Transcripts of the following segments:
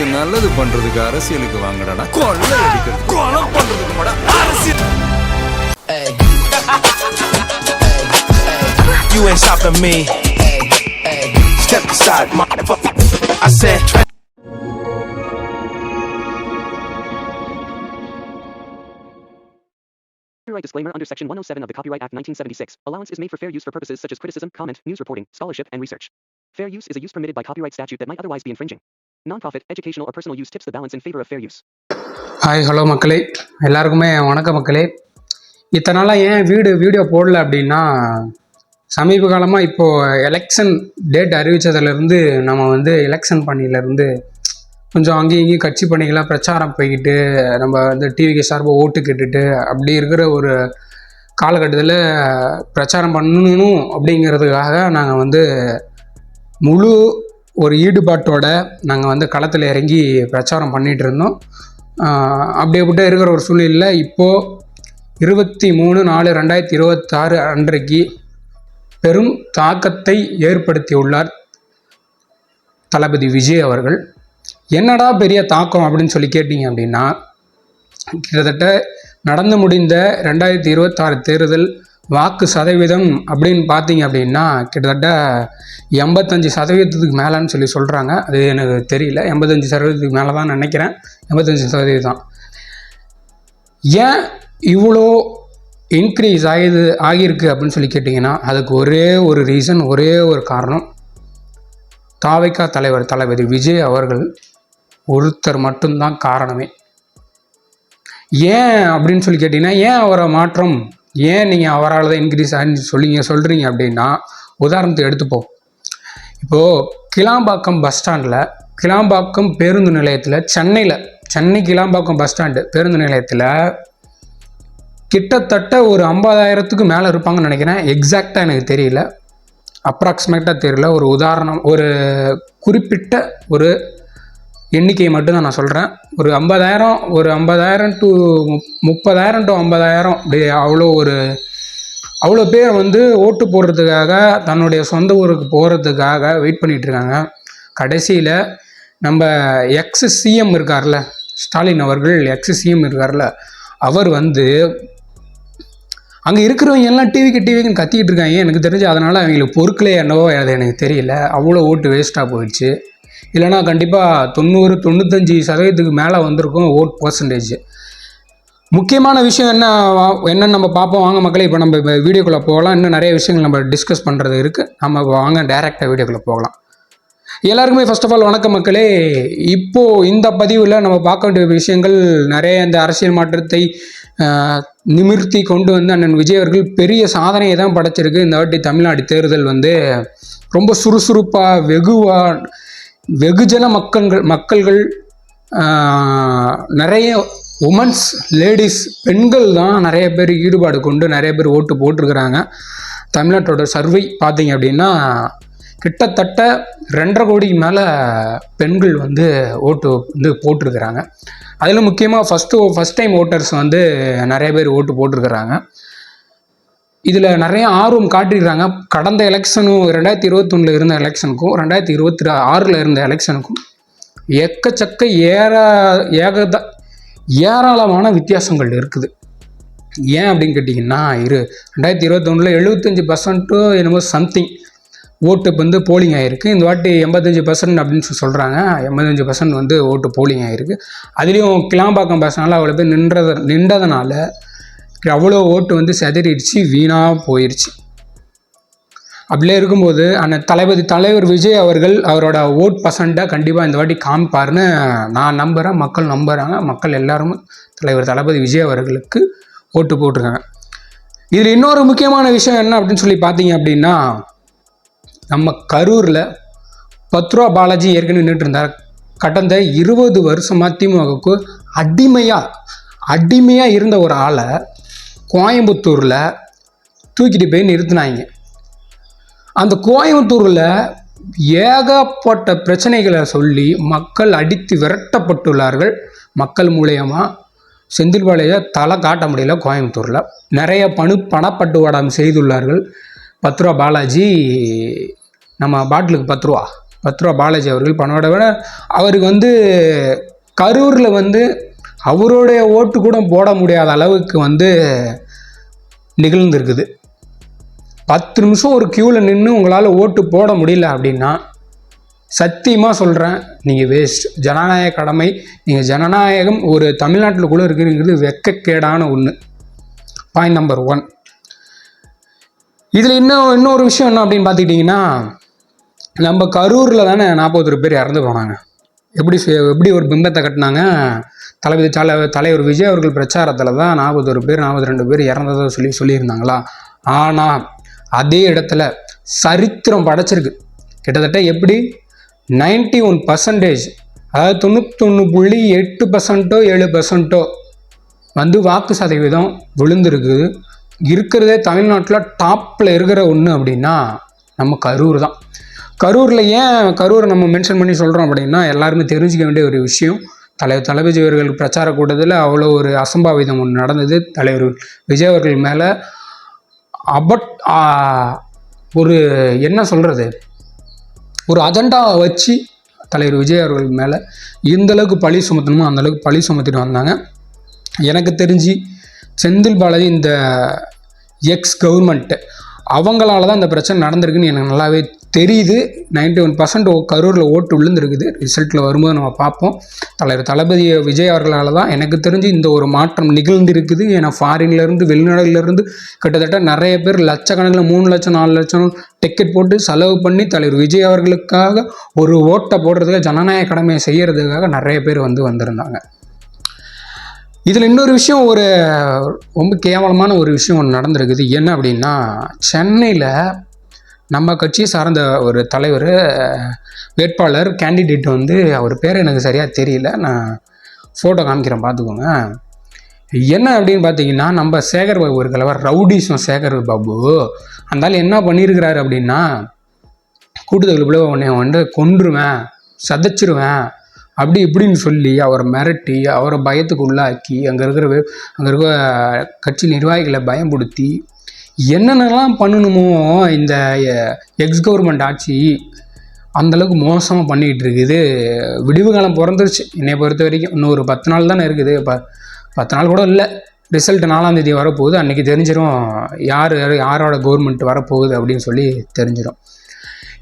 மக்களுக்கு நல்லது பண்றதுக்கு அரசியலுக்கு வாங்கடா, கொள்ளை அடிக்கிறது கொலை பண்றதுக்கு கூட அரசியல். You ain't stopping me. Step aside, motherfucker. I said. Copyright disclaimer under Section 107 of the Copyright Act 1976. Allowance is made for fair use for purposes such as criticism, comment, news reporting, scholarship, and research. Fair use is a use permitted by copyright statute that might otherwise be infringing. Non-profit, educational, or personal use tips the balance in favor of fair use. Hi hello மக்களே, எல்லாருக்குமே வணக்கம் மக்களே. இத்தனை நாளாக ஏன் video போடல அப்படின்னா, சமீப காலமாக இப்போது எலெக்ஷன் டேட் அறிவித்ததுலேருந்து நம்ம எலெக்ஷன் பணியிலேருந்து கொஞ்சம் அங்கேயும் இங்கேயும் கட்சி பணிகளாக பிரச்சாரம் போய்கிட்டு நம்ம டிவிக்கு சார்பாக ஓட்டு கேட்டுட்டு அப்படி இருக்கிற ஒரு காலகட்டத்தில் பிரச்சாரம் பண்ணணும் அப்படிங்கிறதுக்காக நாங்கள் முழு ஒரு ஈடுபாட்டோட நாங்கள் களத்தில் இறங்கி பிரச்சாரம் பண்ணிகிட்டு இருந்தோம். அப்படியே இருக்கிற ஒரு சூழ்நிலையில் இப்போது 23/4/2026 அன்றைக்கு பெரும் தாக்கத்தை ஏற்படுத்தியுள்ளார் தளபதி விஜய் அவர்கள். என்னடா பெரிய தாக்கம் அப்படின்னு சொல்லி கேட்டிங்க அப்படின்னா, கிட்டத்தட்ட நடந்து முடிந்த 2026 தேர்தல் வாக்கு சதவீதம் அப்படின்னு பார்த்தீங்க அப்படின்னா கிட்டத்தட்ட 85% மேலேன்னு சொல்லி சொல்கிறாங்க. அது எனக்கு தெரியல, 85% மேலே தான் நினைக்கிறேன். 85% ஏன் இவ்வளோ இன்க்ரீஸ் ஆகியிருக்கு அப்படின்னு சொல்லி கேட்டிங்கன்னா, அதுக்கு ஒரே ஒரு ரீசன், ஒரே ஒரு காரணம். தாவைக்கா தலைவர் தளபதி விஜய் அவர்கள் ஒருத்தர் மட்டும்தான் காரணமே. ஏன் அப்படின்னு சொல்லி கேட்டிங்கன்னா, ஏன் அவரை மாற்றம், ஏன் நீங்கள் அவரால் தான் இன்க்ரீஸ் ஆகின்னு சொல்கிறீங்க அப்படின்னா, உதாரணத்துக்கு எடுத்துப்போம். இப்போது கிளாம்பாக்கம் பஸ் ஸ்டாண்டில், கிளாம்பாக்கம் பேருந்து நிலையத்தில், சென்னை கிளாம்பாக்கம் பஸ் ஸ்டாண்டு பேருந்து நிலையத்தில் கிட்டத்தட்ட ஒரு 50,000க்கு மேலே இருப்பாங்கன்னு நினைக்கிறேன். எக்ஸாக்டாக எனக்கு தெரியல, அப்ராக்சிமேட்டாக தெரியல. ஒரு உதாரணம், ஒரு குறிப்பிட்ட ஒரு எண்ணிக்கையை மட்டும்தான் நான் சொல்கிறேன். ஒரு 50,000 டு 30,000 டு 50,000 அப்படி அவ்வளோ பேர் ஓட்டு போடுறதுக்காக தன்னுடைய சொந்த ஊருக்கு போகிறதுக்காக வெயிட் பண்ணிகிட்ருக்காங்க. கடைசியில் நம்ம எக்ஸ் சிஎம் இருக்கார்ல, ஸ்டாலின் அவர்கள் எக்ஸ் சிஎம் இருக்கார்ல, அவர் அங்கே இருக்கிறவங்க எல்லாம் டிவிக்குன்னு கத்திக்கிட்டு இருக்காங்க. எனக்கு தெரிஞ்சு அதனால் அவங்களுக்கு பொறுக்கலே என்னவோ அது எனக்கு தெரியல. அவ்வளோ ஓட்டு வேஸ்ட்டாக போயிடுச்சு. இல்லைனா கண்டிப்பாக 90-95% மேலே வந்திருக்கும் ஓட் பர்சன்டேஜ். முக்கியமான விஷயம் என்னன்னு நம்ம பார்ப்போம். வாங்க மக்களே, இப்போ நம்ம வீடியோக்குள்ளே போகலாம். இன்னும் நிறைய விஷயங்கள் நம்ம டிஸ்கஸ் பண்ணுறது இருக்குது. நம்ம வாங்க டைரெக்டாக வீடியோக்குள்ளே போகலாம். எல்லாருக்குமே ஃபர்ஸ்ட் ஆஃப் ஆல் வணக்கம் மக்களே. இப்போது இந்த பதிவில் நம்ம பார்க்க வேண்டிய விஷயங்கள் நிறைய. இந்த அரசியல் மாற்றத்தை நிமிர்த்தி கொண்டு அண்ணன் விஜய் அவர்கள் பெரிய சாதனையை தான் படைச்சிருக்கு. இந்த வாட்டி தமிழ்நாடு தேர்தல் ரொம்ப சுறுசுறுப்பாக வெகுஜன மக்கள்கள் நிறைய உமன்ஸ், லேடிஸ், பெண்கள் தான் நிறைய பேர் ஈடுபாடு கொண்டு நிறைய பேர் ஓட்டு போட்டிருக்கிறாங்க. தமிழ்நாட்டோட சர்வை பார்த்தீங்க அப்படின்னா கிட்டத்தட்ட 2.5 கோடிக்கு மேலே பெண்கள் ஓட்டு போட்டிருக்கிறாங்க. அதில் முக்கியமாக ஃபஸ்ட் டைம் ஓட்டர்ஸ் நிறைய பேர் ஓட்டு போட்டிருக்கிறாங்க. இதில் நிறைய ஆர்வம் காட்டியிருக்கிறாங்க. கடந்த எலெக்ஷனும் 2021 இருந்த எலெக்ஷனுக்கும் 2026 இருந்த எலெக்ஷனுக்கும் எக்கச்சக்க ஏராளமான வித்தியாசங்கள் இருக்குது. ஏன் அப்படின்னு கேட்டிங்கன்னா, 2021 75% என்னமோ சம்திங் ஓட்டு போலிங் ஆகிருக்கு. இந்த வாட்டி 85% அப்படின்னு சொல்கிறாங்க. 85% ஓட்டு போலிங் ஆகிருக்கு. அதுலேயும் கிளாம்பாக்கம் பஸ்னால அவ்வளோ பேர் நின்றதுனால அவ்வளோ ஓட்டு செதறிடுச்சு, வீணாக போயிடுச்சு. அப்படியே இருக்கும்போது தலைவர் விஜய் அவர்கள் அவரோட ஓட் பர்சண்ட்டை கண்டிப்பாக இந்த வாட்டி காமிப்பார்னு நான் நம்புகிறேன். மக்கள் நம்புகிறாங்க. மக்கள் எல்லாரும் தலைவர் தளபதி விஜய் அவர்களுக்கு ஓட்டு போட்டிருக்காங்க. இதில் இன்னொரு முக்கியமான விஷயம் என்ன அப்படின்னு சொல்லி பார்த்தீங்க அப்படின்னா, நம்ம கரூரில் 10 ரூபா பாலாஜி ஏற்கனவே நின்றுட்டு இருந்தார். கடந்த 20 வருஷமாக திமுகவுக்கு அடிமையாக இருந்த ஒரு ஆளை கோயம்புத்தூரில் தூக்கிட்டு போய் நிறுத்தினாங்க. அந்த கோயம்புத்தூரில் ஏகப்பட்ட பிரச்சனைகளை சொல்லி மக்கள் அடித்து விரட்டப்பட்டுள்ளார்கள். மக்கள் மூலயமா செந்தில்பாளைய தலை காட்ட முடியல. கோயம்புத்தூரில் நிறைய பணப்பட்டுவாடம் செய்துள்ளார்கள். 10 ரூபா பாலாஜி நம்ம பாட்டிலுக்கு 10 ரூபா பத்ரா பாலாஜி அவர்கள் பணோட விட அவருக்கு வந்து கரூரில் வந்து அவருடைய ஓட்டு கூட போட முடியாத அளவுக்கு வந்து நிகழ்ந்துருக்குது. 10 நிமிஷம் ஒரு க்யூவில் நின்று உங்களால் ஓட்டு போட முடியல அப்படின்னா சத்தியமாக சொல்கிறேன், நீங்கள் வேஸ்ட். ஜனநாயக கடமை, நீங்கள் ஜனநாயகம் ஒரு தமிழ்நாட்டில் கூட இருக்கிறது வெக்கக்கேடான ஒன்று. Point number 1. இதில் இன்னொரு விஷயம் என்ன அப்படின்னு பார்த்துக்கிட்டிங்கன்னா, நம்ம கரூரில் தானே 41 பேர் இறந்து போனாங்க. எப்படி ஒரு பிம்பத்தை கட்டினாங்க, தலைவர் விஜய் அவர்கள் பிரச்சாரத்தில் தான் 41 பேர் 42 பேர் இறந்ததை சொல்லியிருந்தாங்களா. ஆனால் அதே இடத்துல சரித்திரம் படைச்சிருக்கு. கிட்டத்தட்ட எப்படி 91%, அதாவது 91.8% 7% வந்து வாக்கு சதவீதம் விழுந்திருக்குது. இருக்கிறதே தமிழ்நாட்டில் டாப்பில் இருக்கிற ஒன்று அப்படின்னா நம்ம கரூர் தான். கரூரில் ஏன் கரூரை நம்ம மென்ஷன் பண்ணி சொல்கிறோம் அப்படின்னா, எல்லாருமே தெரிஞ்சிக்க வேண்டிய ஒரு விஷயம், தளபதி அவர்கள் பிரச்சார கூட்டத்தில் அவ்வளோ ஒரு அசம்பாவிதம் ஒன்று நடந்தது. தலைவர் விஜய் அவர்கள் மேலே ஒரு என்ன சொல்கிறது, ஒரு அஜெண்டாவை வச்சு தலைவர் விஜய் அவர்கள் மேலே எந்தளவுக்கு பழி சுமத்தணுமோ அந்தளவுக்கு பழி சுமத்திட்டு வந்தாங்க. எனக்கு தெரிஞ்சு செந்தில் பாலாஜி இந்த எக்ஸ் கவர்மெண்ட்டு அவங்களால தான் இந்த பிரச்சனை நடந்திருக்குன்னு எனக்கு நல்லாவே தெரியுது. 91% கரூரில் ஓட்டு விழுந்துருக்குது. ரிசல்ட்டில் வரும்போது நம்ம பார்ப்போம். தளபதி விஜய் அவர்களால் தான் எனக்கு தெரிஞ்சு இந்த ஒரு மாற்றம் நிகழ்ந்திருக்குது. ஏன்னா ஃபாரின்லேருந்து வெளிநாடுலேருந்து கிட்டத்தட்ட நிறைய பேர் லட்சக்கணக்கில் 3 லட்சம் 4 லட்சம் டிக்கெட் போட்டு செலவு பண்ணி தலைவர் விஜய் அவர்களுக்காக ஒரு ஓட்டை போடுறதுக்காக ஜனநாயக கடமையை செய்கிறதுக்காக நிறைய பேர் வந்திருந்தாங்க. இதில் இன்னொரு விஷயம், ஒரு ரொம்ப கேவலமான ஒரு விஷயம் ஒன்று நடந்திருக்குது. என்ன அப்படின்னா, சென்னையில் நம்ம கட்சியை சார்ந்த ஒரு தலைவர் வேட்பாளர் கேண்டிடேட் வந்து, அவர் பேர் எனக்கு சரியாக தெரியல, நான் ஃபோட்டோ காமிக்கிறேன் பார்த்துக்கோங்க. என்ன அப்படின்னு பார்த்தீங்கன்னா, நம்ம சேகர் பாபு இருக்கலவர் ரவுடிசம் சேகர் பாபு அந்த என்ன பண்ணியிருக்கிறாரு அப்படின்னா, கூட்டுத்தொழில் உன்னை வந்து கொன்றுவேன் சதைச்சிருவேன் அப்படி இப்படின்னு சொல்லி அவரை மிரட்டி அவரை பயத்துக்கு உள்ளாக்கி அங்கே இருக்க கட்சி நிர்வாகிகளை பயம்படுத்தி என்னென்னலாம் பண்ணணுமோ இந்த எக்ஸ் கவர்மெண்ட் ஆட்சி அந்தளவுக்கு மோசமாக பண்ணிகிட்டு இருக்குது. விடிவு காலம் பிறந்துருச்சு என்னை பொறுத்த வரைக்கும். இன்னும் ஒரு 10 நாள் தானே இருக்குது. 10 நாள் கூட இல்லை. ரிசல்ட் 4ஆம் தேதி வரப்போகுது. அன்றைக்கி தெரிஞ்சிடும் யாரோட கவர்மெண்ட் வரப்போகுது அப்படின்னு சொல்லி தெரிஞ்சிடும்.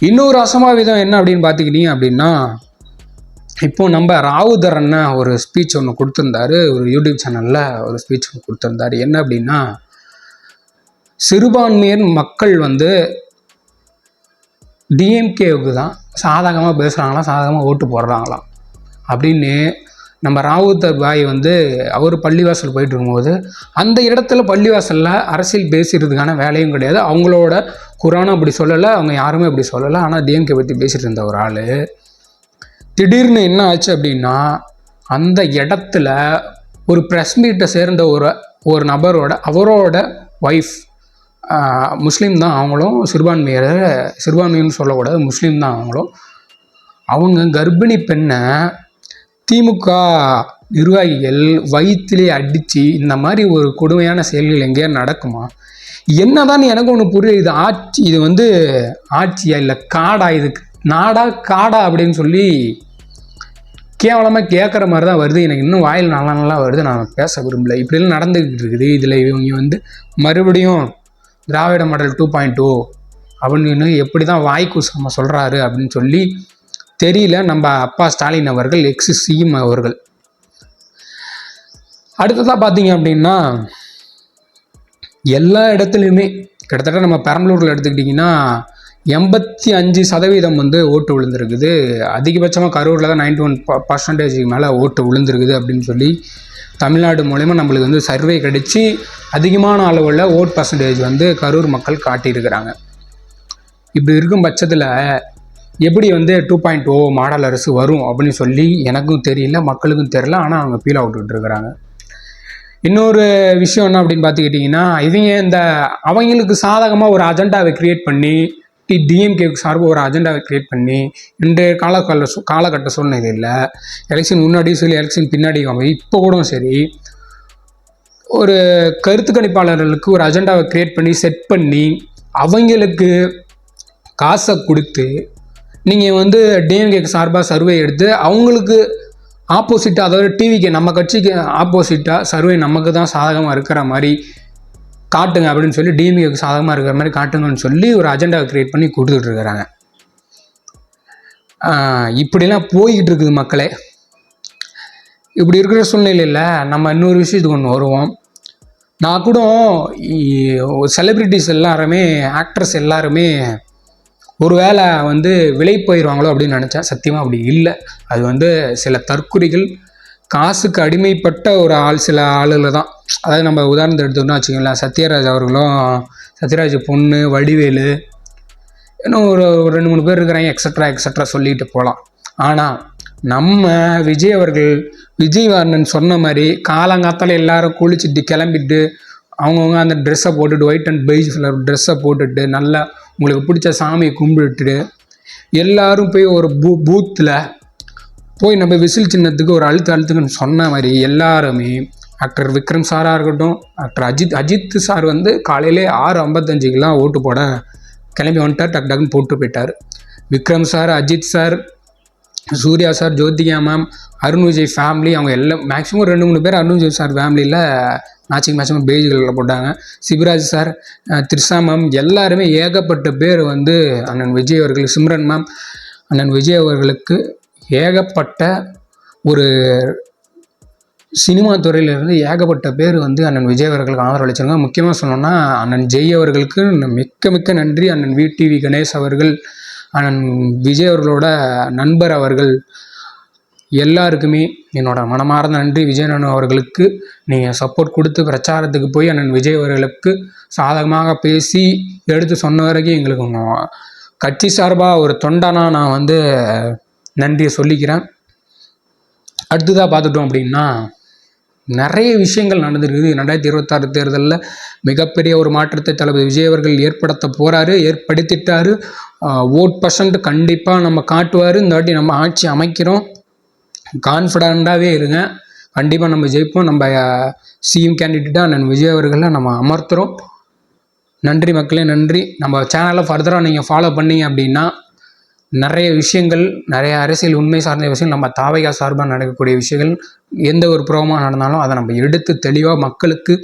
இன்னொரு அசம்பாவிதம் என்ன அப்படின்னு பார்த்துக்கிட்டீங்க அப்படின்னா, இப்போது நம்ம ராவுதரன் ஒரு ஸ்பீச் ஒன்று கொடுத்துருந்தாரு, ஒரு யூடியூப் சேனலில் ஒரு ஸ்பீச் ஒன்று கொடுத்துருந்தாரு. என்ன அப்படின்னா, சிறுபான்மையர் மக்கள் வந்து டிஎம்கேவுக்கு தான் சாதகமாக பேசுகிறாங்களாம், சாதகமாக ஓட்டு போடுறாங்களாம் அப்படின்னு நம்ம ராவுத்தர் பாய் வந்து அவர் பள்ளிவாசல் போயிட்டு இருக்கும்போது அந்த இடத்துல பள்ளிவாசலில் அரசியல் பேசுகிறதுக்கான வேலையும் கிடையாது. அவங்களோட குரானும் அப்படி சொல்லலை, அவங்க யாருமே அப்படி சொல்லலை. ஆனால் டிஎம்கே பற்றி பேசிகிட்டு இருந்த ஒரு ஆள் திடீர்னு என்ன ஆச்சு அப்படின்னா, அந்த இடத்துல ஒரு ப்ரெஸ் மீட்டை சேர்ந்த ஒரு நபரோட அவரோட ஒய்ஃப் முஸ்லீம் தான், அவங்களும் சிறுபான்மைன்னு சொல்லக்கூடாது, முஸ்லீம் தான் அவங்களும். அவங்க கர்ப்பிணி பெண்ணை திமுக நிர்வாகிகள் வயிற்றிலே அடித்து இந்த மாதிரி ஒரு கொடுமையான செயல்கள் எங்கேயா நடக்குமா? என்னதான் எனக்கு ஒன்று புரியுது, இது வந்து ஆட்சியா இல்லை காடா, இதுக்கு நாடா காடா அப்படின்னு சொல்லி கேவலமாக கேட்குற மாதிரி தான் வருது. எனக்கு இன்னும் வாயில் நல்லா வருது, நான் பேச விரும்பல. இப்படிலாம் நடந்துக்கிட்டு இருக்குது. இதில் இவங்க வந்து மறுபடியும் திராவிட மாடல் 2.0 அப்படின்னு எப்படி தான் வாய்க்கூசாமல் சொல்கிறாரு அப்படின்னு சொல்லி தெரியல. நம்ம அப்பா ஸ்டாலின் அவர்கள் எக்ஸ் சிஎம் அவர்கள். அடுத்ததாக பார்த்தீங்க அப்படின்னா, எல்லா இடத்துலையுமே கிட்டத்தட்ட நம்ம பெரம்பலூரில் எடுத்துக்கிட்டிங்கன்னா 85% வந்து ஓட்டு விழுந்திருக்குது. அதிகபட்சமாக கரூரில் தான் 91% மேலே ஓட்டு விழுந்திருக்குது அப்படின்னு சொல்லி தமிழ்நாடு மூலயமா நம்மளுக்கு வந்து சர்வே கிடைச்சி அதிகமான அளவில் ஓட் பர்சன்டேஜ் வந்து கரூர் மக்கள் காட்டியிருக்கிறாங்க. இப்படி இருக்கும் பட்சத்தில் எப்படி வந்து 2.0 மாடல் அரசு வரும் அப்படின்னு சொல்லி எனக்கும் தெரியல, மக்களுக்கும் தெரியல. ஆனால் அவங்க ஃபீல் அவுட்டு இருக்கிறாங்க. இன்னொரு விஷயம் என்ன அப்படின்னு பார்த்துக்கிட்டிங்கன்னா, அவங்களுக்கு சாதகமாக ஒரு அஜெண்டாவை க்ரியேட் பண்ணி டிஎம்கேக்கு சார்பாக ஒரு அஜெண்டாவை க்ரியேட் பண்ணி இன்றைய காலகட்ட சூழ்நிலையில் எலெக்ஷன் முன்னாடியும் சரி எலெக்ஷன் பின்னாடி இப்போ கூட சரி ஒரு கருத்து கணிப்பாளர்களுக்கு ஒரு அஜெண்டாவை க்ரியேட் பண்ணி செட் பண்ணி அவங்களுக்கு காசை கொடுத்து நீங்கள் வந்து டிஎம்கேக்கு சார்பாக சர்வே எடுத்து அவங்களுக்கு ஆப்போசிட்டாக, அதாவது டிவிக்கு நம்ம கட்சிக்கு ஆப்போசிட்டாக சர்வே நமக்கு தான் சாதகமாக இருக்கிற மாதிரி காட்டுங்க அப்படின்னு சொல்லி, டிஎம்கேக்கு சாதகமாக இருக்கிற மாதிரி காட்டுங்கன்னு சொல்லி ஒரு அஜெண்டாவை க்ரியேட் பண்ணி கொடுத்துட்ருக்குறாங்க. இப்படிலாம் போய்கிட்டு இருக்குது மக்களே. இப்படி இருக்கிற சூழ்நிலையில் நம்ம இன்னொரு விஷயத்துக்கு ஒன்று வருவோம். நான் கூட செலிப்ரிட்டிஸ் எல்லாருமே, ஆக்ட்ரஸ் எல்லாருமே ஒரு வேளை வந்து விலை போயிடுவாங்களோ அப்படின்னு நினச்சேன். சத்தியமாக அப்படி இல்லை. அது வந்து சில தற்குறிகள், காசுக்கு அடிமைப்பட்ட ஒரு சில ஆளுகளை தான். அதாவது நம்ம உதாரணத்தை எடுத்துக்கிட்டோம்னா வச்சுக்கோங்களேன், சத்யராஜ் அவர்களும், சத்யராஜ் பொண்ணு வடிவேலு, இன்னும் ஒரு 2-3 பேர் இருக்கிறாங்க, எக்ஸட்ரா சொல்லிட்டு போகலாம். ஆனால் நம்ம விஜய் அவர்கள், விஜயவர்ணன் சொன்ன மாதிரி காலங்காத்தால் எல்லாரும் குளிச்சுட்டு கிளம்பிட்டு அவங்கவுங்க அந்த ட்ரெஸ்ஸை போட்டுட்டு, ஒயிட் அண்ட் பெய்ஜ் கலர் ட்ரெஸ்ஸை போட்டுட்டு, நல்லா உங்களுக்கு பிடிச்ச சாமியை கும்பிட்டுட்டு எல்லோரும் போய் ஒரு பூத்தில் போய் நம்ம விசில் சின்னத்துக்கு ஒரு அழுத்துக்குன்னு சொன்ன மாதிரி எல்லாருமே, ஆக்டர் விக்ரம் சாராக இருக்கட்டும், ஆக்டர் அஜித் சார் வந்து காலையிலே 6:55 ஓட்டு போட கிளம்பி வந்துட்டார். டக்குன்னு போட்டு போயிட்டார். Vikram sir, Ajith sir, Suriya sir, Jyothika ma'am, Arun Vijay family, அவங்க எல்லாம் மேக்ஸிமம் 2-3 பேர் அருண் விஜய் சார் ஃபேமிலியில் மேட்சிங் பேஜ்களில் போட்டாங்க. சிவராஜ் சார், த்ரிஷா மேம், எல்லாருமே ஏகப்பட்ட பேர் வந்து அண்ணன் விஜய் அவர்கள், சிம்ரன் மேம், அண்ணன் விஜய் அவர்களுக்கு ஏகப்பட்ட ஒரு சினிமா துறையிலிருந்து ஏகப்பட்ட பேர் வந்து அண்ணன் விஜய் அவர்களுக்கு ஆதரவு அளிச்சிருக்காங்க. முக்கியமாக சொல்லணும்னா அண்ணன் ஜெய் அவர்களுக்கு மிக்க நன்றி. அண்ணன் VTV கணேஷ் அவர்கள், அண்ணன் விஜய் அவர்களோட நண்பர் அவர்கள், எல்லாருக்குமே என்னோட மனமார்ந்த நன்றி. விஜய் அண்ணன் அவர்களுக்கு நீங்கள் சப்போர்ட் கொடுத்து பிரச்சாரத்துக்கு போய் அண்ணன் விஜய் அவர்களுக்கு சாதகமாக பேசி எடுத்து சொன்ன வரைக்கும் எங்களுக்கு கட்சி சார்பாக ஒரு தொண்டனா நான் வந்து நன்றியை சொல்லிக்கிறேன். அடுத்ததாக பார்த்துட்டோம் அப்படின்னா நிறைய விஷயங்கள் நடந்திருக்குது. 2026 தேர்தலில் மிகப்பெரிய ஒரு மாற்றத்தை தளபதி விஜய் அவர்கள் ஏற்படுத்த போகிறாரு, ஏற்படுத்திட்டார். ஓட் % கண்டிப்பாக நம்ம காட்டுவார். இந்த வாட்டி நம்ம ஆட்சி அமைக்கிறோம், கான்ஃபிடண்ட்டாகவே இருங்க. கண்டிப்பாக நம்ம ஜெயிப்போம். நம்ம சிஎம் கேண்டிடேட்டாக அண்ணன் விஜய் அவர்களை நம்ம அமர்த்துகிறோம். நன்றி மக்களே, நன்றி. நம்ம சேனலை ஃபர்தராக நீங்கள் ஃபாலோ பண்ணீங்க அப்படின்னா நிறைய விஷயங்கள், நிறைய அரசியல் உண்மை சார்ந்த விஷயங்கள், நம்ம தாவையா சார்பாக நடக்கக்கூடிய விஷயங்கள், எந்த ஒரு புரோகமாக நடந்தாலும் அதை நம்ம எடுத்து தெளிவாக மக்களுக்கு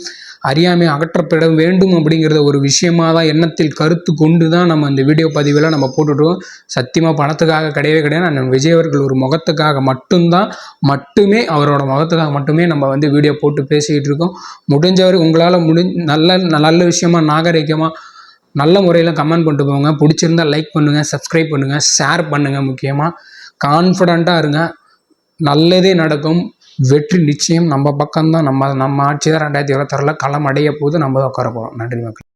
அறியாமை அகற்றப்பட வேண்டும் அப்படிங்கிறத ஒரு விஷயமாக தான் எண்ணத்தில் கருத்து கொண்டு தான் நம்ம இந்த வீடியோ பதிவெல்லாம் நம்ம போட்டுவிடுவோம். சத்தியமாக பணத்துக்காக கிடையவே கிடையாது. நான் விஜய் அவர்கள் ஒரு முகத்துக்காக மட்டுமே அவரோட முகத்துக்காக மட்டுமே நம்ம வந்து வீடியோ போட்டு பேசிக்கிட்டு இருக்கோம். முடிஞ்சவர் உங்களால் நல்ல விஷயமா, நாகரிகமாக, நல்ல முறையில் கமெண்ட் பண்ணிட்டு போங்க. பிடிச்சிருந்தால் லைக் பண்ணுங்கள், சப்ஸ்கிரைப் பண்ணுங்கள், ஷேர் பண்ணுங்கள். முக்கியமாக கான்ஃபிடண்ட்டாக இருங்க, நல்லதே நடக்கும். வெற்றி நிச்சயம் நம்ம பக்கம்தான். நம்ம ஆட்சி தான் 2026 களம் அடைய போது நம்ம தான் உட்கார போகிறோம். நன்றி மக்கள்.